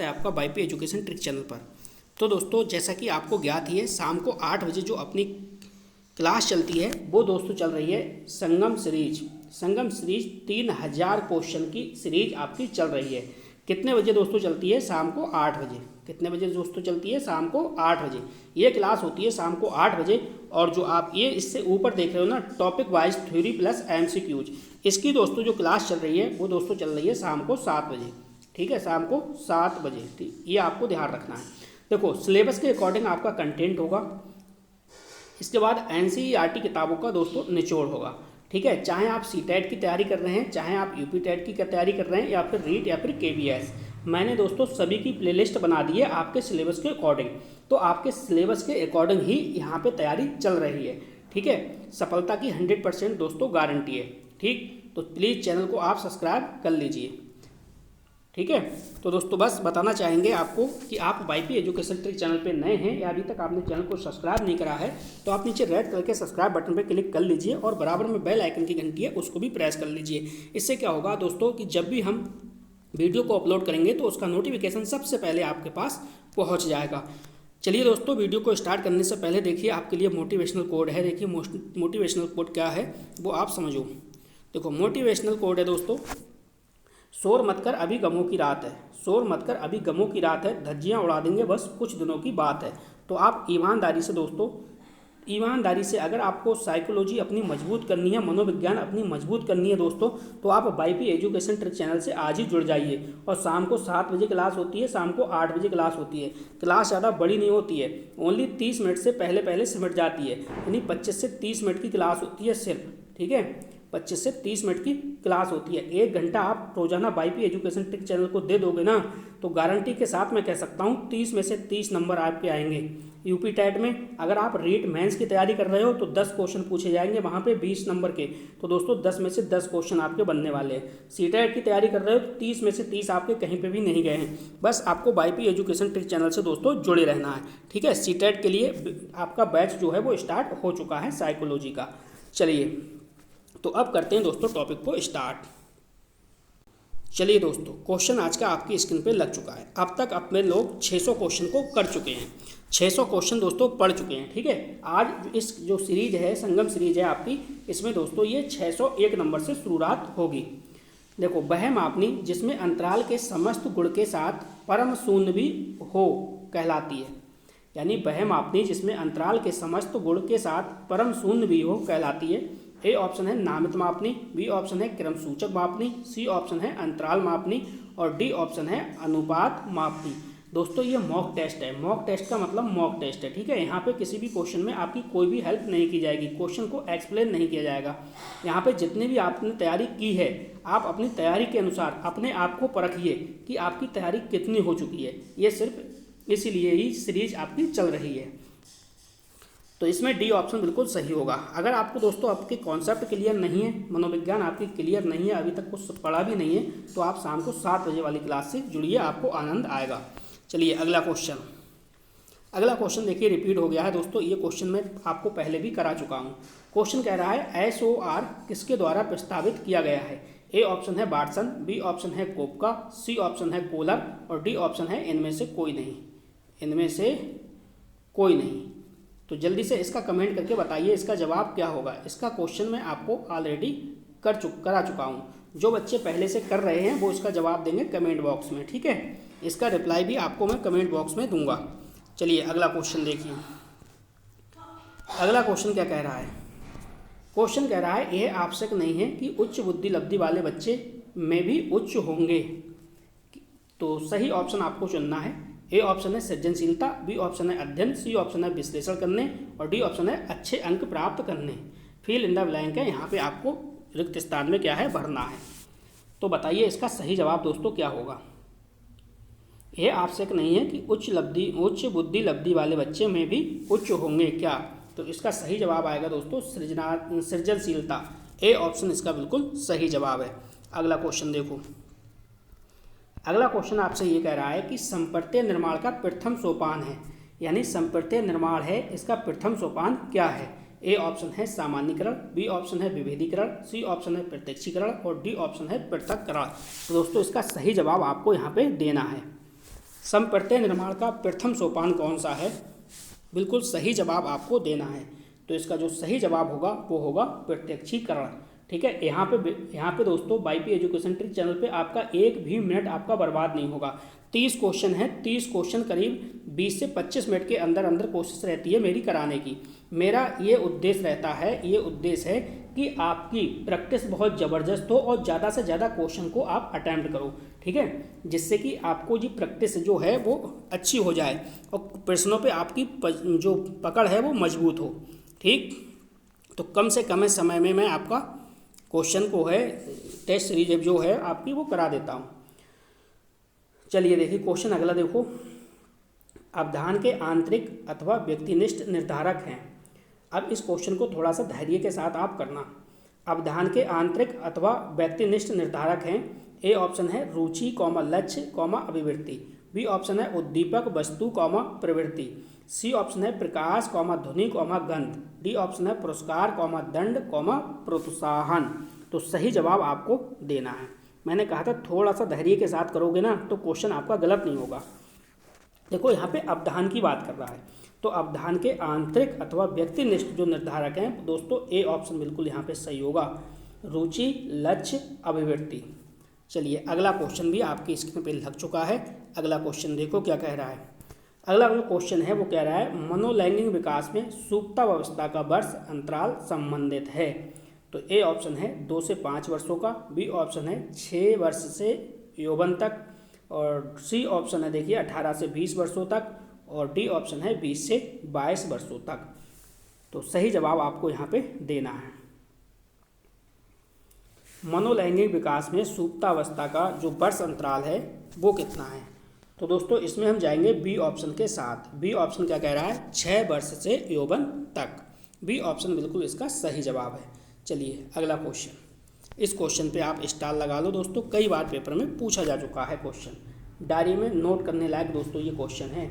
है आपका YP education trick channel पर। तो दोस्तों, जैसा कि आपको ज्ञात ही है, शाम को 8 बजे जो अपनी क्लास चलती है वो दोस्तों चल रही है संगम सीरीज 3000 क्वेश्चन की सीरीज आपकी चल रही है। कितने बजे दोस्तों चलती है? शाम को 8 बजे। कितने बजे दोस्तों चलती है? शाम को 8 बजे। ये क्लास होती है शाम को 8 बजे। और जो आप ये इससे ऊपर देख रहे हो ना, topic wise theory plus MCQs, इसकी दोस्तों जो क्लास चल रही है वो दोस्तों चल रही है शाम को 7 बजे। ठीक है, शाम को 7 बजे। ठीक, ये आपको ध्यान रखना है। देखो, सिलेबस के अकॉर्डिंग आपका कंटेंट होगा। इसके बाद एनसीईआरटी किताबों का दोस्तों निचोड़ होगा। ठीक है, चाहे आप सीटेट की तैयारी कर रहे हैं, चाहे आप यूपी टेट की तैयारी कर रहे हैं, या फिर रीट या फिर केबीएस, मैंने दोस्तों सभी की प्लेलिस्ट बना दी है आपके सिलेबस के अकॉर्डिंग। तो आपके सिलेबस के अकॉर्डिंग ही यहाँ पे तैयारी चल रही है। ठीक है, सफलता की 100% दोस्तों गारंटी है। ठीक, तो प्लीज़ चैनल को आप सब्सक्राइब कर लीजिए। ठीक है, तो दोस्तों बस बताना चाहेंगे आपको कि आप वाईपी एजुकेशन ट्रिक चैनल पे नए हैं या अभी तक आपने चैनल को सब्सक्राइब नहीं करा है, तो आप नीचे रेड कलर के सब्सक्राइब बटन पे क्लिक कर लीजिए और बराबर में बेल आइकन की घंटी है उसको भी प्रेस कर लीजिए। इससे क्या होगा दोस्तों कि जब भी हम वीडियो को अपलोड करेंगे तो उसका नोटिफिकेशन सबसे पहले आपके पास पहुँच जाएगा। चलिए दोस्तों, वीडियो को स्टार्ट करने से पहले देखिए आपके लिए मोटिवेशनल कोड है। देखिए मोटिवेशनल कोड क्या है वो आप समझो। देखो, मोटिवेशनल कोड है दोस्तों, शोर मत कर अभी गमों की रात है, शोर मत कर अभी गमों की रात है, धज्जियाँ उड़ा देंगे बस कुछ दिनों की बात है। तो आप ईमानदारी से दोस्तों, ईमानदारी से अगर आपको साइकोलॉजी अपनी मजबूत करनी है, मनोविज्ञान अपनी मजबूत करनी है दोस्तों, तो आप वाईपी एजुकेशन ट्रिक चैनल से आज ही जुड़ जाइए। और शाम को 7 बजे क्लास होती है, शाम को 8 बजे क्लास होती है। क्लास ज़्यादा बड़ी नहीं होती है, ओनली 30 मिनट से पहले पहले सिमट जाती है, यानी 25 से 30 मिनट की क्लास होती है सिर्फ। ठीक है, 25 से 30 मिनट की क्लास होती है। 1 घंटा आप रोजाना वाईपी एजुकेशन ट्रिक चैनल को दे दोगे ना, तो गारंटी के साथ मैं कह सकता हूँ 30 में से 30 नंबर आपके आएंगे। यूपी टेट में अगर आप रीट मेंस की तैयारी कर रहे हो तो 10 क्वेश्चन पूछे जाएंगे वहाँ पे 20 नंबर के, तो दोस्तों 10 में से 10 क्वेश्चन आपके बनने वाले हैं। सीटेट की तैयारी कर रहे हो तो 30 में से 30 आपके कहीं पे भी नहीं गए हैं। बस आपको वाईपी एजुकेशन ट्रिक चैनल से दोस्तों जुड़े रहना है। ठीक है, सीटेट के लिए आपका बैच जो है वो स्टार्ट हो चुका है साइकोलॉजी का। चलिए, तो अब करते हैं दोस्तों टॉपिक को स्टार्ट। चलिए दोस्तों, क्वेश्चन आज का आपकी स्क्रीन पे लग चुका है। अब तक अपने लोग 600 क्वेश्चन को कर चुके हैं, 600 क्वेश्चन दोस्तों पढ़ चुके हैं। ठीक है, आज इस जो सीरीज है, संगम सीरीज है आपकी, इसमें दोस्तों ये 601 नंबर से शुरुआत होगी। देखो, वह मापनी जिसमें अंतराल के समस्त गुण के साथ परम शून्य भी हो कहलाती है। यानी वह मापनी जिसमें अंतराल के समस्त गुण के साथ परम शून्य भी हो कहलाती है। ए ऑप्शन है नामित मापनी, बी ऑप्शन है क्रम सूचक मापनी, सी ऑप्शन है अंतराल मापनी और डी ऑप्शन है अनुपात मापनी। दोस्तों ये मॉक टेस्ट है। मॉक टेस्ट का मतलब मॉक टेस्ट है। ठीक है, यहाँ पे किसी भी क्वेश्चन में आपकी कोई भी हेल्प नहीं की जाएगी, क्वेश्चन को एक्सप्लेन नहीं किया जाएगा। यहाँ पे जितनी भी आपने तैयारी की है, आप अपनी तैयारी के अनुसार अपने आप को परखिए कि आपकी तैयारी कितनी हो चुकी है। ये सिर्फ इसीलिए ही सीरीज आपकी चल रही है। तो इसमें डी ऑप्शन बिल्कुल सही होगा। अगर आपको दोस्तों आपके कॉन्सेप्ट क्लियर नहीं है, मनोविज्ञान आपकी क्लियर नहीं है, अभी तक कुछ पढ़ा भी नहीं है, तो आप शाम को 7 बजे वाली क्लास से जुड़िए, आपको आनंद आएगा। चलिए अगला क्वेश्चन देखिए, रिपीट हो गया है दोस्तों। ये क्वेश्चन मैं आपको पहले भी करा चुका हूँ। क्वेश्चन कह रहा है SOR किसके द्वारा प्रस्तावित किया गया है। ए ऑप्शन है वाटसन, बी ऑप्शन है कोपका, सी ऑप्शन है कोलर और डी ऑप्शन है इनमें से कोई नहीं। इनमें से कोई नहीं। तो जल्दी से इसका कमेंट करके बताइए इसका जवाब क्या होगा। इसका क्वेश्चन मैं आपको ऑलरेडी करा चुका हूँ। जो बच्चे पहले से कर रहे हैं वो इसका जवाब देंगे कमेंट बॉक्स में। ठीक है, इसका रिप्लाई भी आपको मैं कमेंट बॉक्स में दूंगा। चलिए अगला क्वेश्चन देखिए। अगला क्वेश्चन क्या कह रहा है? क्वेश्चन कह रहा है यह आवश्यक नहीं है कि उच्च बुद्धि लब्धि वाले बच्चे में भी उच्च होंगे। तो सही ऑप्शन आपको चुनना है। ए ऑप्शन है सृजनशीलता, बी ऑप्शन है अध्ययन, सी ऑप्शन है विश्लेषण करने और डी ऑप्शन है अच्छे अंक प्राप्त करने। फिल इन द ब्लैंक है, यहाँ पे आपको रिक्त स्थान में क्या है भरना है। तो बताइए इसका सही जवाब दोस्तों क्या होगा। यह आवश्यक नहीं है कि उच्च बुद्धि लब्धि वाले बच्चे में भी उच्च होंगे क्या। तो इसका सही जवाब आएगा दोस्तों सृजनशीलता। ए ऑप्शन इसका बिल्कुल सही जवाब है। अगला क्वेश्चन देखो। अगला क्वेश्चन आपसे ये कह रहा है कि संप्रत्यय निर्माण का प्रथम सोपान है, यानी संप्रत्यय निर्माण है, इसका प्रथम सोपान क्या है। ए ऑप्शन है सामान्यीकरण, बी ऑप्शन है विभेदीकरण, सी ऑप्शन है प्रत्यक्षीकरण और डी ऑप्शन है पृथक्करण। तो दोस्तों इसका सही जवाब आपको यहाँ पे देना है। समप्रत्यय निर्माण का प्रथम सोपान कौन सा है? बिल्कुल सही जवाब आपको देना है। तो इसका जो सही जवाब होगा वो होगा प्रत्यक्षीकरण। ठीक है, यहाँ पे दोस्तों वाईपी एजुकेशन ट्रिक चैनल पे आपका एक भी मिनट आपका बर्बाद नहीं होगा। 30 क्वेश्चन है, 30 क्वेश्चन करीब 20 से 25 मिनट के अंदर अंदर कोशिश रहती है मेरी कराने की। मेरा ये उद्देश्य रहता है, ये उद्देश्य है कि आपकी प्रैक्टिस बहुत ज़बरदस्त हो और ज़्यादा से ज़्यादा क्वेश्चन को आप अटैम्प्ट करो। ठीक है, जिससे कि आपको जी प्रैक्टिस जो है वो अच्छी हो जाए और प्रश्नों पे आपकी जो पकड़ है वो मजबूत हो। ठीक, तो कम से कम समय में मैं आपका क्वेश्चन को है टेस्ट सीरीज जो है आपकी वो करा देता हूँ। चलिए देखिए क्वेश्चन अगला देखो। अवधान के आंतरिक अथवा व्यक्तिनिष्ठ निर्धारक हैं। अब इस क्वेश्चन को थोड़ा सा धैर्य के साथ आप करना। अवधान के आंतरिक अथवा व्यक्तिनिष्ठ निर्धारक हैं। ए ऑप्शन है रुचि कॉमा लक्ष्य कॉमा अभिवृत्ति। बी ऑप्शन है उद्दीपक वस्तु कॉमा प्रवृत्ति। सी ऑप्शन है प्रकाश कॉमा ध्वनि कॉमा गंध। डी ऑप्शन है पुरस्कार कॉमा दंड कॉमा प्रोत्साहन। तो सही जवाब आपको देना है। मैंने कहा था थोड़ा सा धैर्य के साथ करोगे ना तो क्वेश्चन आपका गलत नहीं होगा। देखो यहाँ पे अवधान की बात कर रहा है, तो अवधान के आंतरिक अथवा व्यक्तिनिष्ठ जो निर्धारक हैं दोस्तों, ए ऑप्शन बिल्कुल यहाँ पे सही होगा, रुचि लक्ष्य अभिवृत्ति। चलिए अगला क्वेश्चन भी आपकी स्क्रीन पे लग चुका है। अगला क्वेश्चन देखो क्या कह रहा है। अगला जो क्वेश्चन है वो कह रहा है मनोलैंगिक विकास में सुप्तावस्था का वर्ष अंतराल संबंधित है। तो ए ऑप्शन है 2 से 5 वर्षों का, बी ऑप्शन है 6 वर्ष से यौवन तक, और सी ऑप्शन है देखिए 18 से 20 वर्षों तक, और डी ऑप्शन है 20 से 22 वर्षों तक। तो सही जवाब आपको यहाँ पे देना है। मनोलैंगिक विकास में सुप्तावस्था का जो वर्ष अंतराल है वो कितना है? तो दोस्तों इसमें हम जाएंगे बी ऑप्शन के साथ। बी ऑप्शन क्या कह रहा है? 6 वर्ष से यौवन तक। बी ऑप्शन बिल्कुल इसका सही जवाब है। चलिए अगला क्वेश्चन। इस क्वेश्चन पे आप स्टार लगा लो दोस्तों, कई बार पेपर में पूछा जा चुका है क्वेश्चन। डायरी में नोट करने लायक दोस्तों ये क्वेश्चन है।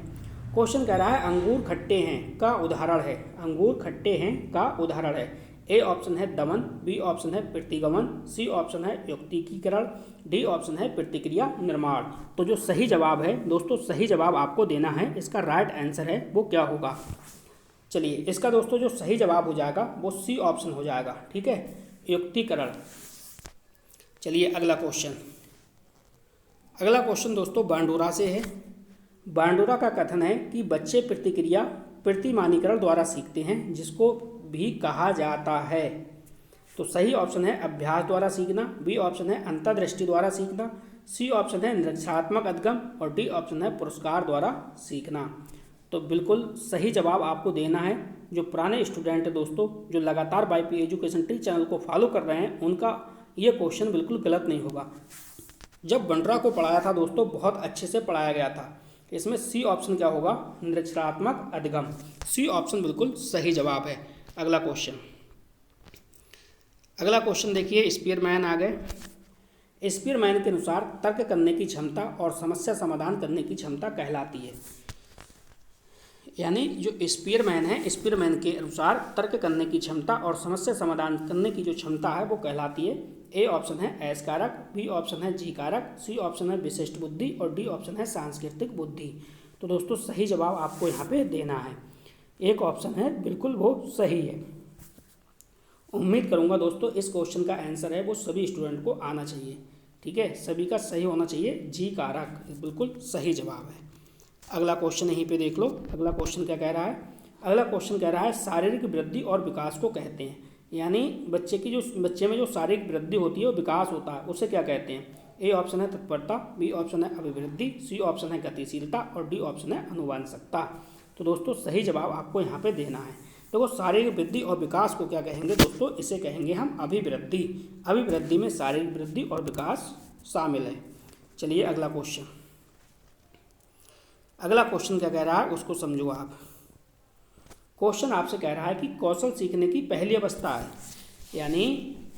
क्वेश्चन कह रहा है अंगूर खट्टे हैं का उदाहरण है। अंगूर खट्टे हैं का उदाहरण है। ए ऑप्शन है दमन, बी ऑप्शन है प्रतिगमन, सी ऑप्शन है युक्तिकीकरण, डी ऑप्शन है प्रतिक्रिया निर्माण। तो जो सही जवाब है दोस्तों, सही जवाब आपको देना है। इसका राइट आंसर है वो क्या होगा? चलिए इसका दोस्तों जो सही जवाब हो जाएगा वो सी ऑप्शन हो जाएगा। ठीक है, युक्तिकरण। चलिए अगला क्वेश्चन। अगला क्वेश्चन दोस्तों बांडुरा से है। बांडुरा का कथन है कि बच्चे प्रतिक्रिया प्रतिमानीकरण द्वारा सीखते हैं, जिसको भी कहा जाता है। तो सही ऑप्शन है अभ्यास द्वारा सीखना, बी ऑप्शन है अंतर्दृष्टि द्वारा सीखना, सी ऑप्शन है निरीक्षणात्मक अध्ययन, और डी ऑप्शन है पुरस्कार द्वारा सीखना। तो बिल्कुल सही जवाब आपको देना है। जो पुराने स्टूडेंट है दोस्तों, जो लगातार वाईपी एजुकेशन ट्रिक चैनल को फॉलो कर रहे हैं, उनका ये क्वेश्चन बिल्कुल गलत नहीं होगा। जब बांडुरा को पढ़ाया था दोस्तों, बहुत अच्छे से पढ़ाया गया था। इसमें सी ऑप्शन क्या होगा? निरीक्षणात्मक अधिगम। सी ऑप्शन बिल्कुल सही जवाब है। अगला क्वेश्चन। अगला क्वेश्चन देखिए, स्पीयरमैन आ गए। स्पीयरमैन के अनुसार तर्क करने की क्षमता और समस्या समाधान करने की क्षमता कहलाती है। यानी जो स्पीयरमैन है, स्पीयरमैन के अनुसार तर्क करने की क्षमता और समस्या समाधान करने की जो क्षमता है वो कहलाती है। ए ऑप्शन है एस कारक, बी ऑप्शन है जी कारक, सी ऑप्शन है विशिष्ट बुद्धि, और डी ऑप्शन है सांस्कृतिक बुद्धि। तो दोस्तों सही जवाब आपको यहाँ पे देना है। एक ऑप्शन है बिल्कुल वो सही है। उम्मीद करूँगा दोस्तों इस क्वेश्चन का आंसर है वो सभी स्टूडेंट को आना चाहिए। ठीक है, सभी का सही होना चाहिए। जी कारक बिल्कुल सही जवाब है। अगला क्वेश्चन यहीं पे देख लो। अगला क्वेश्चन क्या कह रहा है? अगला क्वेश्चन कह रहा है शारीरिक वृद्धि और विकास को कहते हैं। यानी बच्चे में जो शारीरिक वृद्धि होती है वो विकास होता है, उसे क्या कहते हैं? ए ऑप्शन है तत्परता, बी ऑप्शन है अभिवृद्धि, सी ऑप्शन है गतिशीलता, और डी ऑप्शन है अनुवांशिकता। तो दोस्तों सही जवाब आपको यहाँ पे देना है। देखो शारीरिक वृद्धि और विकास को क्या कहेंगे दोस्तों? इसे कहेंगे हम अभिवृद्धि। अभिवृद्धि में शारीरिक वृद्धि और विकास शामिल है। चलिए अगला क्वेश्चन। अगला क्वेश्चन क्या कह रहा है उसको समझो आप। क्वेश्चन आपसे कह रहा है कि कौशल सीखने की पहली अवस्था है। यानी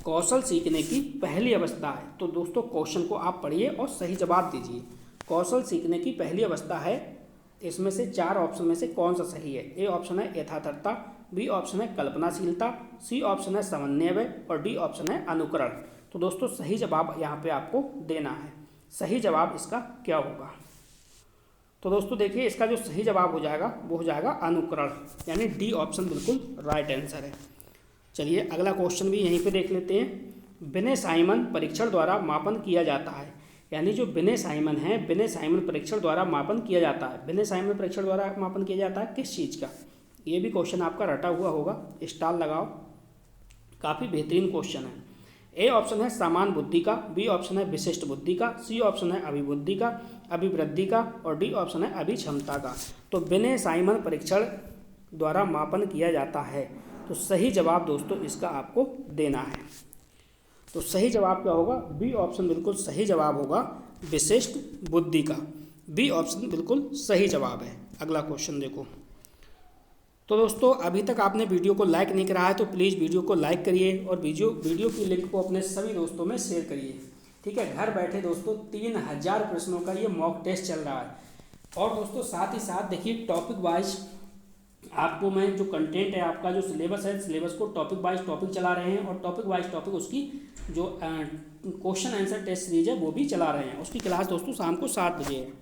कौशल सीखने की पहली अवस्था है। तो दोस्तों क्वेश्चन को आप पढ़िए और सही जवाब दीजिए। कौशल सीखने की पहली अवस्था है, इसमें से 4 ऑप्शन में से कौन सा सही है? ए ऑप्शन है यथार्थता, बी ऑप्शन है कल्पनाशीलता, सी ऑप्शन है समन्वय, और डी ऑप्शन है अनुकरण। तो दोस्तों सही जवाब यहाँ पे आपको देना है। सही जवाब इसका क्या होगा? तो दोस्तों देखिए इसका जो सही जवाब हो जाएगा वो हो जाएगा अनुकरण, यानी डी ऑप्शन बिल्कुल राइट आंसर है। चलिए अगला क्वेश्चन भी यहीं पे देख लेते हैं। बिने साइमन परीक्षण द्वारा मापन किया जाता है, यानी जो बिने साइमन है, बिने साइमन परीक्षण द्वारा मापन किया जाता है। बिने साइमन परीक्षण द्वारा मापन किया जाता है किस चीज़ का? ये भी क्वेश्चन आपका रटा हुआ होगा, स्टार लगाओ, काफ़ी बेहतरीन क्वेश्चन है। ए ऑप्शन है समान बुद्धि का, बी ऑप्शन है विशिष्ट बुद्धि का, सी ऑप्शन है अभिबुद्धि का, अभिवृद्धि का, और डी ऑप्शन है अभिक्षमता का। तो बिने साइमन परीक्षण द्वारा मापन किया जाता है, तो सही जवाब दोस्तों इसका आपको देना है। तो सही जवाब क्या होगा? बी ऑप्शन बिल्कुल सही जवाब होगा, विशिष्ट बुद्धि का। बी ऑप्शन बिल्कुल सही जवाब है। अगला क्वेश्चन देखो। तो दोस्तों अभी तक आपने वीडियो को लाइक नहीं करा है तो प्लीज़ वीडियो को लाइक करिए और वीडियो की लिंक को अपने सभी दोस्तों में शेयर करिए। ठीक है, घर बैठे दोस्तों 3000 प्रश्नों का ये मॉक टेस्ट चल रहा है। और दोस्तों साथ ही साथ देखिए टॉपिक वाइज आपको मैं जो कंटेंट है, आपका जो सिलेबस है, सिलेबस को टॉपिक वाइज टॉपिक चला रहे हैं और टॉपिक वाइज टॉपिक उसकी जो क्वेश्चन आंसर टेस्ट सीरीज है वो भी चला रहे हैं। उसकी क्लास दोस्तों शाम को 7 बजे है।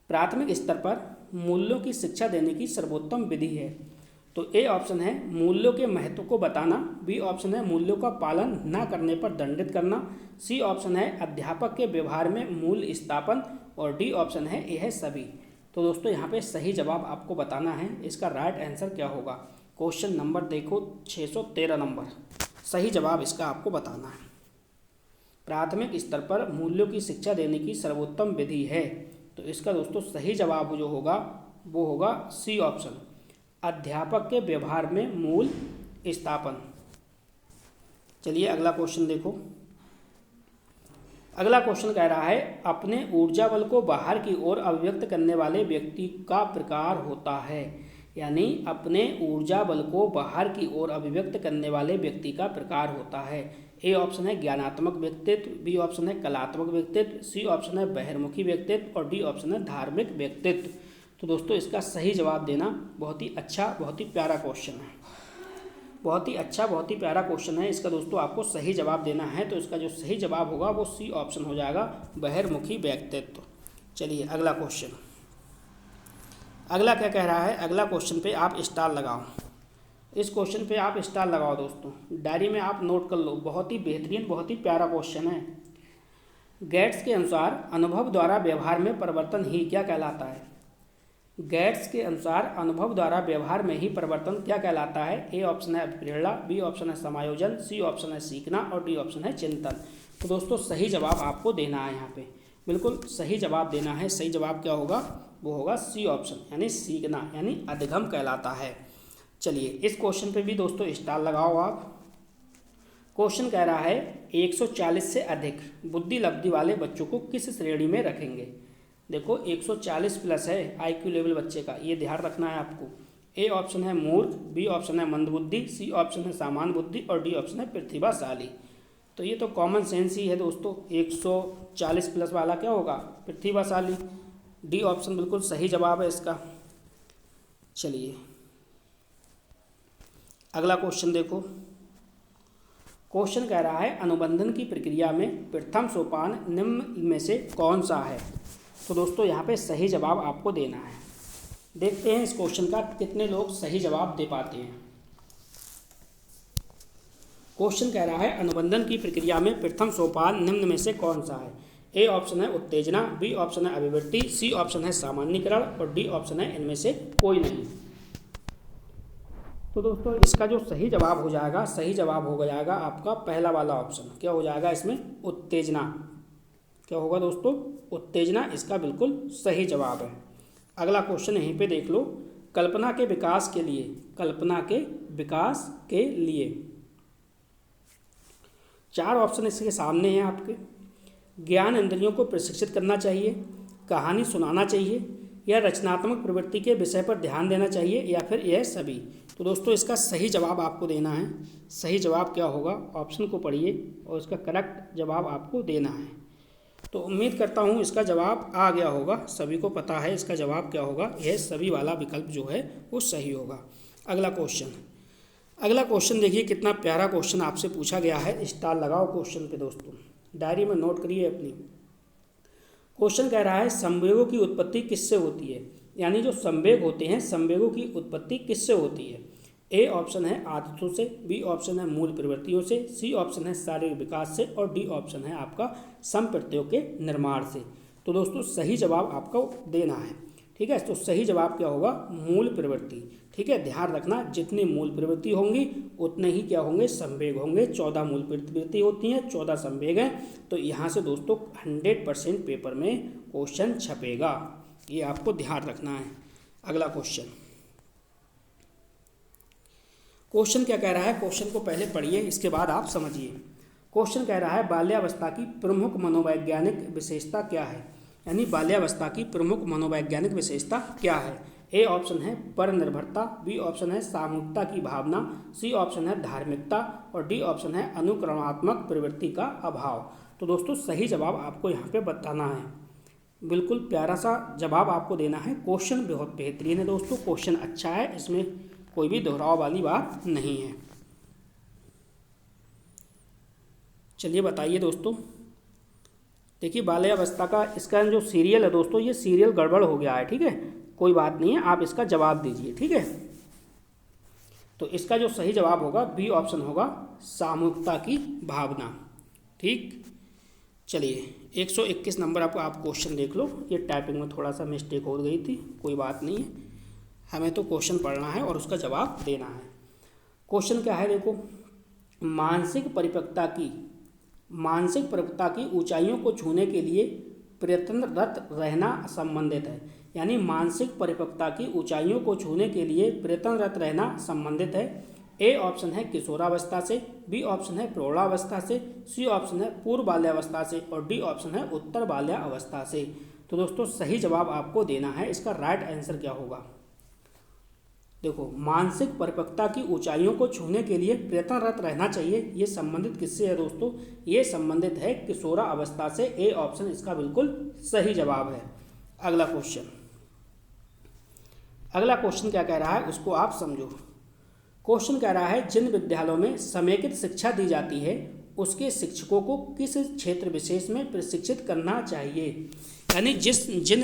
प्राथमिक स्तर पर मूल्यों की शिक्षा देने की सर्वोत्तम विधि है। तो ए ऑप्शन है मूल्यों के महत्व को बताना, बी ऑप्शन है मूल्यों का पालन न करने पर दंडित करना, सी ऑप्शन है अध्यापक के व्यवहार में मूल्य स्थापन, और डी ऑप्शन है यह सभी। तो दोस्तों यहाँ पे सही जवाब आपको बताना है। इसका राइट आंसर क्या होगा? क्वेश्चन नंबर देखो 613 नंबर, सही जवाब इसका आपको बताना है। प्राथमिक स्तर पर मूल्यों की शिक्षा देने की सर्वोत्तम विधि है, तो इसका दोस्तों सही जवाब जो होगा वो होगा सी ऑप्शन, अध्यापक के व्यवहार में मूल स्थापन। चलिए अगला क्वेश्चन देखो। अगला क्वेश्चन कह रहा है अपने ऊर्जा बल को बाहर की ओर अभिव्यक्त करने वाले व्यक्ति का प्रकार होता है, यानी अपने ऊर्जा बल को बाहर की ओर अभिव्यक्त करने वाले व्यक्ति का प्रकार होता है। ए ऑप्शन है ज्ञानात्मक व्यक्तित्व, बी ऑप्शन है कलात्मक व्यक्तित्व, सी ऑप्शन है बहिर्मुखी व्यक्तित्व, और डी ऑप्शन है धार्मिक व्यक्तित्व। तो दोस्तों इसका सही जवाब देना। बहुत ही अच्छा, बहुत ही प्यारा क्वेश्चन है, बहुत ही अच्छा, बहुत ही प्यारा क्वेश्चन है। इसका दोस्तों आपको सही जवाब देना है, तो इसका जो सही जवाब होगा वो सी ऑप्शन हो जाएगा, बहिर्मुखी व्यक्तित्व। चलिए अगला क्वेश्चन। अगला क्या कह रहा है? अगला क्वेश्चन पे आप स्टार लगाओ। इस क्वेश्चन पे आप स्टार लगाओ दोस्तों, डायरी में आप नोट कर लो। बहुत ही बेहतरीन, बहुत ही प्यारा क्वेश्चन है। गेट्स के अनुसार अनुभव द्वारा व्यवहार में परिवर्तन ही क्या कहलाता है? गेट्स के अनुसार अनुभव द्वारा व्यवहार में ही परिवर्तन क्या कहलाता है? ए ऑप्शन है प्रेरणा, बी ऑप्शन है समायोजन, सी ऑप्शन है सीखना, और डी ऑप्शन है चिंतन। तो दोस्तों सही जवाब आपको देना है, यहाँ पे बिल्कुल सही जवाब देना है। सही जवाब क्या होगा? वो होगा सी ऑप्शन, यानी सीखना, यानी अधिगम कहलाता है। चलिए इस क्वेश्चन पे भी दोस्तों स्टार लगाओ आप। क्वेश्चन कह रहा है 140 से अधिक बुद्धि लब्धि वाले बच्चों को किस श्रेणी में रखेंगे? देखो 140 प्लस है आईक्यू लेवल बच्चे का, ये ध्यान रखना है आपको। ए ऑप्शन है मूर्ख, बी ऑप्शन है मंदबुद्धि, सी ऑप्शन है सामान्य बुद्धि, और डी ऑप्शन है प्रतिभाशाली। तो ये तो कॉमन सेंस ही है दोस्तों। 140 प्लस वाला क्या होगा? प्रतिभाशाली। डी ऑप्शन बिल्कुल सही जवाब है इसका। चलिए अगला क्वेश्चन देखो। क्वेश्चन कह रहा है अनुबंधन की प्रक्रिया में प्रथम सोपान निम्न में से कौन सा है? तो दोस्तों यहाँ पे सही जवाब आपको देना है। देखते हैं इस क्वेश्चन का कितने लोग सही जवाब दे पाते हैं। क्वेश्चन कह रहा है अनुबंधन की प्रक्रिया में प्रथम सोपान निम्न में से कौन सा है? ए ऑप्शन है उत्तेजना, बी ऑप्शन है अभिवृत्ति, सी ऑप्शन है सामान्यीकरण, और डी ऑप्शन है इनमें से कोई नहीं। तो दोस्तों इसका जो सही जवाब हो जाएगा, सही जवाब हो जाएगा आपका पहला वाला ऑप्शन। क्या हो जाएगा इसमें? उत्तेजना। क्या होगा दोस्तों? उत्तेजना इसका बिल्कुल सही जवाब है। अगला क्वेश्चन यहीं पे देख लो। कल्पना के विकास के लिए, कल्पना के विकास के लिए 4 ऑप्शन इसके सामने हैं आपके। ज्ञान इंद्रियों को प्रशिक्षित करना चाहिए, कहानी सुनाना चाहिए, या रचनात्मक प्रवृत्ति के विषय पर ध्यान देना चाहिए, या फिर यह सभी। तो दोस्तों इसका सही जवाब आपको देना है। सही जवाब क्या होगा? ऑप्शन को पढ़िए और इसका करेक्ट जवाब आपको देना है। तो उम्मीद करता हूँ इसका जवाब आ गया होगा, सभी को पता है इसका जवाब क्या होगा। यह सभी वाला विकल्प जो है वो सही होगा। अगला क्वेश्चन। अगला क्वेश्चन देखिए कितना प्यारा क्वेश्चन आपसे पूछा गया है। स्टार लगाओ क्वेश्चन पे दोस्तों, डायरी में नोट करिए अपनी। क्वेश्चन कह रहा है संवेगों की उत्पत्ति किससे होती है, यानी जो संवेग होते हैं संवेगों की उत्पत्ति किससे होती है। ए ऑप्शन है आदतों से, बी ऑप्शन है मूल प्रवृत्तियों से, सी ऑप्शन है शारीरिक विकास से और डी ऑप्शन है आपका संप्रत्ययों के निर्माण से। तो दोस्तों सही जवाब आपको देना है, ठीक है। तो सही जवाब क्या होगा, मूल प्रवृत्ति, ठीक है। ध्यान रखना जितनी मूल प्रवृत्ति होंगी उतने ही क्या होंगे, संवेग होंगे। 14 मूल प्रवृत्ति होती हैं, 14 संवेग हैं। तो यहाँ से दोस्तों 100% पेपर में क्वेश्चन छपेगा, ये आपको ध्यान रखना है। अगला क्वेश्चन क्या कह रहा है, क्वेश्चन को पहले पढ़िए इसके बाद आप समझिए। क्वेश्चन कह रहा है बाल्यावस्था की प्रमुख मनोवैज्ञानिक विशेषता क्या है, यानी बाल्यावस्था की प्रमुख मनोवैज्ञानिक विशेषता क्या है। ए ऑप्शन है पर निर्भरता, बी ऑप्शन है सामूहिकता की भावना, सी ऑप्शन है धार्मिकता और डी ऑप्शन है अनुकरणात्मक प्रवृत्ति का अभाव। तो दोस्तों सही जवाब आपको यहाँ पे बताना है, बिल्कुल प्यारा सा जवाब आपको देना है। क्वेश्चन बहुत बेहतरीन है दोस्तों, क्वेश्चन अच्छा है, इसमें कोई भी दोहराव वाली बात नहीं है। चलिए बताइए दोस्तों, देखिए बाल्यावस्था का इसका जो सीरियल है दोस्तों, ये सीरियल गड़बड़ हो गया है, ठीक है। कोई बात नहीं है, आप इसका जवाब दीजिए, ठीक है। तो इसका जो सही जवाब होगा बी ऑप्शन होगा सामूहिकता की भावना, ठीक। चलिए 121 नंबर आपका आप क्वेश्चन देख लो, ये टाइपिंग में थोड़ा सा मिस्टेक हो गई थी, कोई बात नहीं है, हमें तो क्वेश्चन पढ़ना है और उसका जवाब देना है। क्वेश्चन क्या है देखो, मानसिक परिपक्वता की ऊंचाइयों को छूने के लिए प्रयत्नरत रहना संबंधित है, यानी मानसिक परिपक्वता की ऊंचाइयों को छूने के लिए प्रयत्नरत रहना संबंधित है। ए ऑप्शन है किशोरावस्था से, बी ऑप्शन है प्रौढ़ावस्था से, सी ऑप्शन है पूर्व बाल्यावस्था से और डी ऑप्शन है उत्तर बाल्यावस्था से। तो दोस्तों सही जवाब आपको देना है, इसका राइट आंसर क्या होगा। देखो मानसिक परिपक्वता की ऊंचाइयों को छूने के लिए प्रयत्नरत रहना चाहिए, ये संबंधित किससे है दोस्तों, ये संबंधित है किशोरावस्था से। ए ऑप्शन इसका बिल्कुल सही जवाब है। अगला क्वेश्चन क्या कह रहा है उसको आप समझो। क्वेश्चन कह रहा है जिन विद्यालयों में समेकित शिक्षा दी जाती है उसके शिक्षकों को किस क्षेत्र विशेष में प्रशिक्षित करना चाहिए, यानी जिन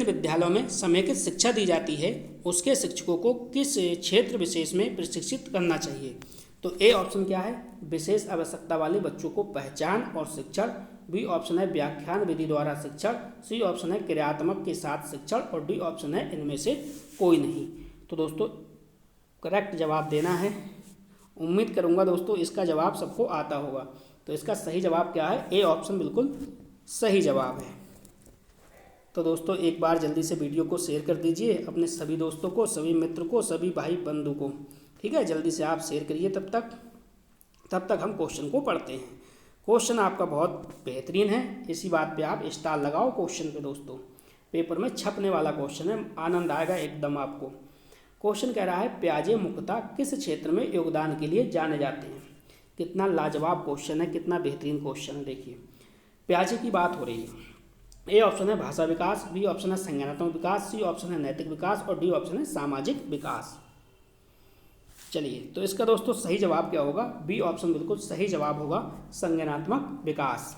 विद्यालयों में समेकित शिक्षा दी जाती है उसके शिक्षकों को किस क्षेत्र विशेष में प्रशिक्षित करना चाहिए। तो ए ऑप्शन क्या है, विशेष आवश्यकता वाले बच्चों को पहचान और शिक्षण, बी ऑप्शन है व्याख्यान विधि द्वारा शिक्षण, सी ऑप्शन है क्रियात्मक के साथ शिक्षण और डी ऑप्शन है इनमें से कोई नहीं। तो दोस्तों करेक्ट जवाब देना है, उम्मीद करूंगा दोस्तों इसका जवाब सबको आता होगा। तो इसका सही जवाब क्या है, ए ऑप्शन बिल्कुल सही जवाब है। तो दोस्तों एक बार जल्दी से वीडियो को शेयर कर दीजिए अपने सभी दोस्तों को, सभी मित्र को, सभी भाई बंधु को, ठीक है। जल्दी से आप शेयर करिए, तब तक हम क्वेश्चन को पढ़ते हैं। क्वेश्चन आपका बहुत बेहतरीन है, इसी बात पे आप स्टार लगाओ क्वेश्चन पे दोस्तों, पेपर में छपने वाला क्वेश्चन है, आनंद आएगा एकदम आपको। क्वेश्चन कह रहा है प्याजे मुख्यतः किस क्षेत्र में योगदान के लिए जाने जाते हैं। कितना लाजवाब क्वेश्चन है, कितना बेहतरीन क्वेश्चन है। देखिए प्याजे की बात हो रही है, ए ऑप्शन है भाषा विकास, बी ऑप्शन है संज्ञानात्मक विकास, सी ऑप्शन है नैतिक विकास और डी ऑप्शन है सामाजिक विकास। चलिए तो इसका दोस्तों सही जवाब क्या होगा, बी ऑप्शन बिल्कुल सही जवाब होगा संज्ञानात्मक विकास।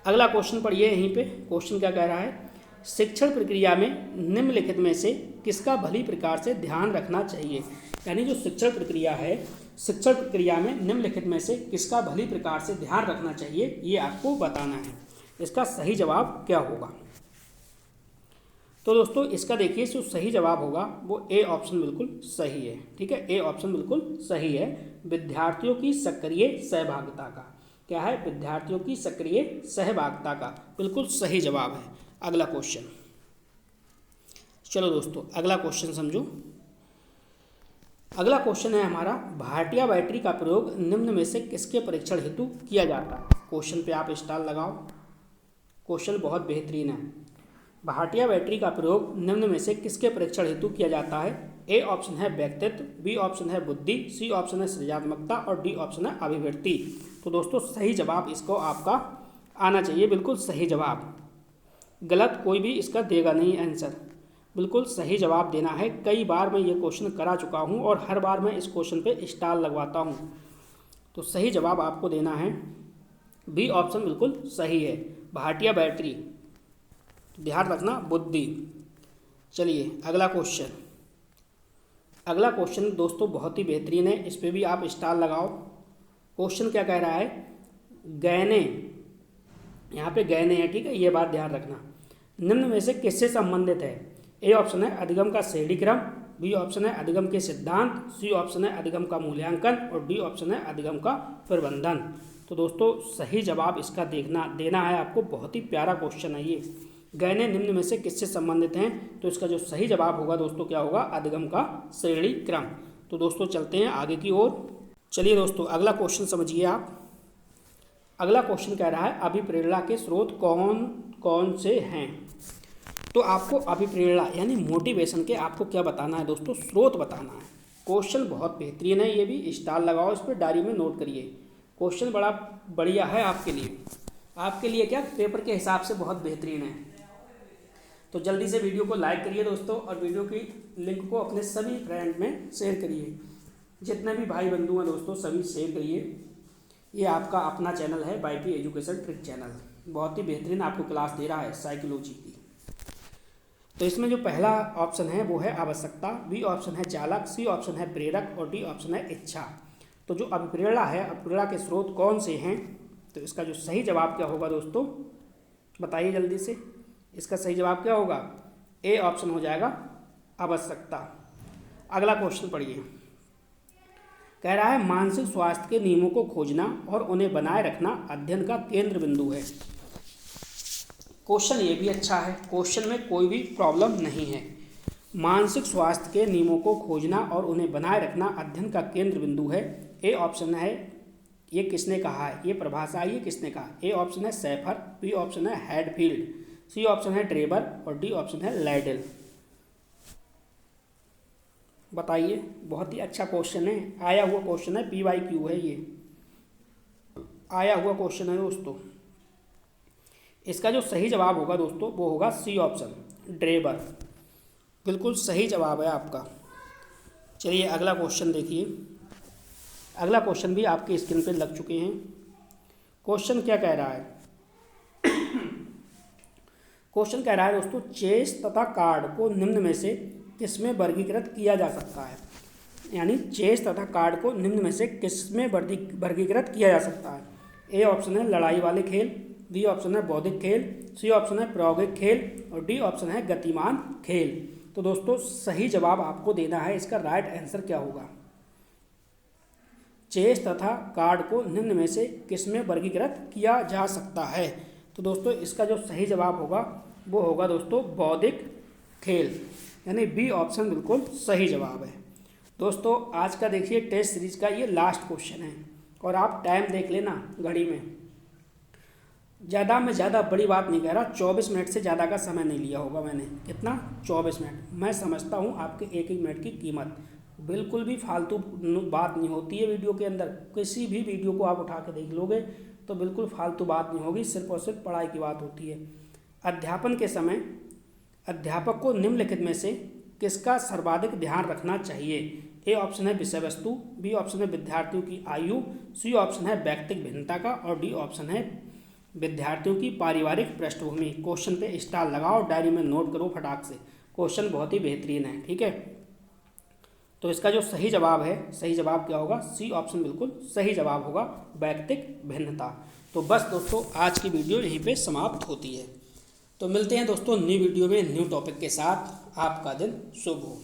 अगला क्वेश्चन पढ़िए यहीं पे, क्वेश्चन क्या कह रहा है, शिक्षण प्रक्रिया में निम्नलिखित में से किसका भली प्रकार से ध्यान रखना चाहिए, यानी जो शिक्षण प्रक्रिया है, शिक्षण प्रक्रिया में निम्नलिखित में से किसका भली प्रकार से ध्यान रखना चाहिए, ये आपको बताना है। इसका सही जवाब क्या होगा। तो दोस्तों इसका देखिए जो सही जवाब होगा वो ए ऑप्शन बिल्कुल सही है, ठीक है। ए ऑप्शन बिल्कुल सही है, विद्यार्थियों की सक्रिय सहभागिता का। क्या है, विद्यार्थियों की सक्रिय सहभागिता का बिल्कुल सही जवाब है। अगला क्वेश्चन, चलो दोस्तों अगला क्वेश्चन समझो। अगला क्वेश्चन है हमारा, भाटिया बैटरी का प्रयोग निम्न में से किसके परीक्षण हेतु किया जाता है। क्वेश्चन पे आप स्टार लगाओ, क्वेश्चन बहुत बेहतरीन है। भाटिया बैटरी का प्रयोग निम्न में से किसके परीक्षण हेतु किया जाता है। ए ऑप्शन है व्यक्तित्व, बी ऑप्शन है बुद्धि, सी ऑप्शन है सृजनात्मकता और डी ऑप्शन है अभिवृत्ति। तो दोस्तों सही जवाब इसको आपका आना चाहिए, बिल्कुल सही जवाब, गलत कोई भी इसका देगा नहीं आंसर, बिल्कुल सही जवाब देना है। कई बार मैं ये क्वेश्चन करा चुका हूँ और हर बार मैं इस क्वेश्चन पे स्टार लगवाता हूँ। तो सही जवाब आपको देना है, बी ऑप्शन बिल्कुल सही है, भाटिया बैटरी, ध्यान रखना बुद्धि। चलिए अगला क्वेश्चन। अगला क्वेश्चन दोस्तों बहुत ही बेहतरीन है, इस पर भी आप स्टार लगाओ। क्वेश्चन क्या कह रहा है, गहने, यहाँ पे गहने हैं, ठीक है, ये बात ध्यान रखना। निम्न में से किससे संबंधित है? ए ऑप्शन है अधिगम का श्रेणी क्रम, बी ऑप्शन है अधिगम के सिद्धांत, सी ऑप्शन है अधिगम का मूल्यांकन और डी ऑप्शन है अधिगम का प्रबंधन। तो दोस्तों सही जवाब इसका देना है आपको। बहुत ही प्यारा क्वेश्चन है ये। गहने निम्न में से किससे संबंधित हैं? तो इसका जो सही जवाब होगा दोस्तों क्या होगा? अधिगम का श्रेणी क्रम। तो दोस्तों चलते हैं आगे की ओर। चलिए दोस्तों अगला क्वेश्चन समझिए आप। अगला क्वेश्चन कह रहा है अभिप्रेरणा के स्रोत कौन कौन से हैं? तो आपको अभिप्रेरणा यानी मोटिवेशन के आपको क्या बताना है दोस्तों? स्रोत बताना है। क्वेश्चन बहुत बेहतरीन है, ये भी स्टार लगाओ, इस पर डायरी में नोट करिए। क्वेश्चन बड़ा बढ़िया है आपके लिए क्या पेपर के हिसाब से बहुत बेहतरीन है। तो जल्दी से वीडियो को लाइक करिए दोस्तों, और वीडियो की लिंक को अपने सभी फ्रेंड में शेयर करिए। जितने भी भाई बंधु हैं दोस्तों सभी शेयर करिए। ये आपका अपना चैनल है YP एजुकेशन ट्रिक चैनल, बहुत ही बेहतरीन आपको क्लास दे रहा है साइकोलॉजी की। तो इसमें जो पहला ऑप्शन है वो है आवश्यकता, बी ऑप्शन है चालक, सी ऑप्शन है प्रेरक और डी ऑप्शन है इच्छा। तो जो अभिप्रेरणा है, अभिप्रेरणा के स्रोत कौन से हैं? तो इसका जो सही जवाब क्या होगा दोस्तों? बताइए जल्दी से, इसका सही जवाब क्या होगा? ए ऑप्शन हो जाएगा आवश्यकता। अगला क्वेश्चन पढ़िए। कह रहा है मानसिक स्वास्थ्य के नियमों को खोजना और उन्हें बनाए रखना अध्ययन का केंद्र बिंदु है। क्वेश्चन ये भी अच्छा है, क्वेश्चन में कोई भी प्रॉब्लम नहीं है। मानसिक स्वास्थ्य के नियमों को खोजना और उन्हें बनाए रखना अध्ययन का केंद्र बिंदु है। ए ऑप्शन है, ये किसने कहा है? ये परिभाषा ये किसने कहा? ए ऑप्शन है सैफर, बी ऑप्शन है हैडफील्ड, सी ऑप्शन है ट्रेबर और डी ऑप्शन है लैडल। बताइए, बहुत ही अच्छा क्वेश्चन है, आया हुआ क्वेश्चन है, PYQ है, ये आया हुआ क्वेश्चन है दोस्तों। इसका जो सही जवाब होगा दोस्तों वो होगा सी ऑप्शन ड्रेबर, बिल्कुल सही जवाब है आपका। चलिए अगला क्वेश्चन देखिए। अगला क्वेश्चन भी आपकी स्क्रीन पे लग चुके हैं। क्वेश्चन क्या कह रहा है? क्वेश्चन कह रहा है दोस्तों चेस तथा कार्ड को निम्न में से किसमें वर्गीकृत किया जा सकता है? यानी चेस तथा कार्ड को निम्न में से किसमें वर्गीकृत किया जा सकता है? ए ऑप्शन है लड़ाई वाले खेल, बी ऑप्शन है बौद्धिक खेल, सी ऑप्शन है प्रायोगिक खेल और डी ऑप्शन है गतिमान खेल। तो दोस्तों सही जवाब आपको देना है, इसका राइट आंसर क्या होगा? चेस तथा कार्ड को निम्न में से किसमें वर्गीकृत किया जा सकता है? तो दोस्तों इसका जो सही जवाब होगा वो होगा दोस्तों बौद्धिक खेल, यानी बी ऑप्शन बिल्कुल सही जवाब है। दोस्तों आज का देखिए टेस्ट सीरीज का ये लास्ट क्वेश्चन है, और आप टाइम देख लेना घड़ी में। ज़्यादा में ज़्यादा बड़ी बात नहीं कह रहा, 24 मिनट से ज़्यादा का समय नहीं लिया होगा मैंने। कितना? 24 मिनट। मैं समझता हूँ आपके एक एक मिनट की कीमत, बिल्कुल भी फालतू बात नहीं होती है वीडियो के अंदर। किसी भी वीडियो को आप उठा के देख लोगे तो बिल्कुल फालतू बात नहीं होगी, सिर्फ और सिर्फ पढ़ाई की बात होती है। अध्यापन के समय अध्यापक को निम्नलिखित में से किसका सर्वाधिक ध्यान रखना चाहिए? ए ऑप्शन है विषय वस्तु, बी ऑप्शन है विद्यार्थियों की आयु, सी ऑप्शन है व्यक्तिगत भिन्नता का और डी ऑप्शन है विद्यार्थियों की पारिवारिक पृष्ठभूमि। क्वेश्चन पे स्टार लगाओ, डायरी में नोट करो फटाक से, क्वेश्चन बहुत ही बेहतरीन है, ठीक है। तो इसका जो सही जवाब है, सही जवाब क्या होगा? सी ऑप्शन बिल्कुल सही जवाब होगा, व्यक्तिगत भिन्नता। तो बस दोस्तों आज की वीडियो यहीं पे समाप्त होती है। तो मिलते हैं दोस्तों न्यू वीडियो में न्यू टॉपिक के साथ। आपका दिन शुभ हो।